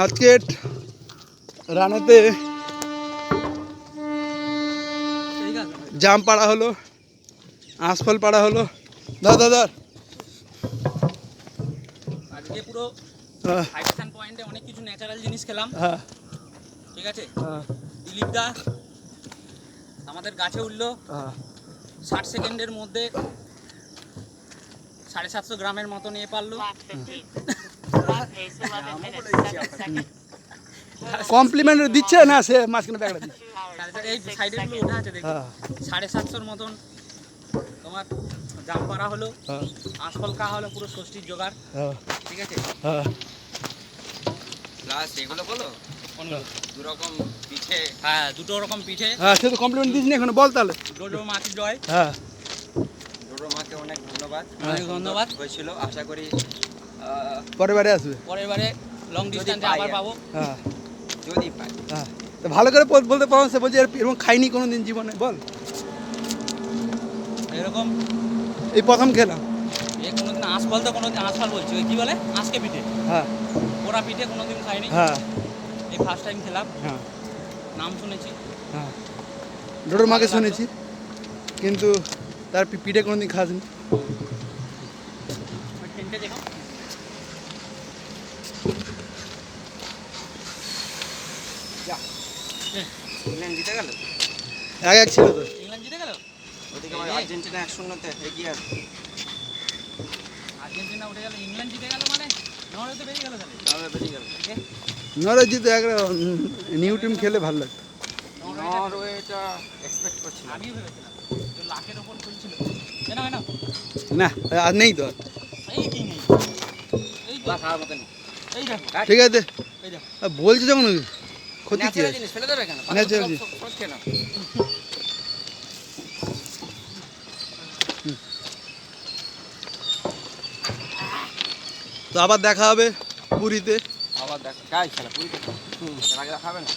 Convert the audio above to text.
আজকের রানেতে জাম পাড়া হলো, আঁশফল পাড়া হলো। ধর আজকে পুরো ফাইভ স্টার পয়েন্টে অনেক কিছু ন্যাচারাল জিনিস খেলাম। হ্যাঁ ঠিক আছে, দিলীপ দা আমাদের গাছে উঠলো 60 সেকেন্ডের মধ্যে 750 গ্রামের মতো নিয়ে পারলো। কমপ্লিমেন্ট দিচ্ছে না, সে মাঝখানে ব্যাগটা দিচ্ছে। এই সাইডের গুলো উঠে আছে দেখো, 750 মতন তোমার জাম পাড়া হলো, আঁশফল খাওয়া হলো, পুরো ষষ্ঠীর জোগাড়। ঠিক আছে, প্লাস এগুলো বলো দুরকম পিঠে। হ্যাঁ, দুটো রকম পিঠে। হ্যাঁ, সে তো কমপ্লিমেন্ট দিস না এখনো, বল তাহলে। ডোডো মাছের জয়। হ্যাঁ, ডোডো মাকে অনেক ধন্যবাদ, অনেক ধন্যবাদ হয়েছিল। আশা করি পরের বারে আসবে, পরের বারে লং ডিস্টেন্সে আবার পাবো। হ্যাঁ যদি পাই। হ্যাঁ, তো ভালো করে বলতে পারো, সে বলছে এরকম খাইনি কোনো দিন জীবনে, বল। এরকম এই প্রথম খেলাম। কোনোদিন আঁশফল তো কোনোদিন আঁশফল বলছি, ওই কী বলে আঁশকে পিঠে, হ্যাঁ পোড়া পিঠে কোনোদিন খাইনি। হ্যাঁ এই ফার্স্ট টাইম খেলাম। হ্যাঁ নাম শুনেছি, হ্যাঁ, ডোডোর মাকে শুনেছি, কিন্তু তার পিঠে কোনোদিন খাসনি। টেন্টে দেখো। ইংল্যান্ড জিতে গেল, 1-1 ছিল তো। ইংল্যান্ড জিতে গেল। ওদিকে আর্জেন্টিনা 1-0-তে এগিয়ে আছে। আর্জেন্টিনা উঠে গেল, ইংল্যান্ড জিতে গেল, মানে নরওয়েতে বেরিয়ে গেল। তাহলে বেরিয়ে গেল। নরওয়ে জিতে একটা নিউ টিম খেলে ভালো লাগতো। নরওয়েটা এক্সপেক্ট করছি, আমিও ভেবেছিলাম যে লাখের ওপর চলছিল। না, আর নেই তো। এই কি নেই, এই তো খাওয়ার মতো নেই। এই দেখো, ঠিক আছে, এই দেখো, বলছি যখন ক্ষতি কি ন্যাচারাল জিনিস ফেলে দেবে কেন? ন্যাচারাল জিনিস। সব খেয়ে নাও। তো আবার দেখা হবে পুরীতে। আবার দেখো, কাজ খেলা পুরীতে, এর আগে দেখা হবে না।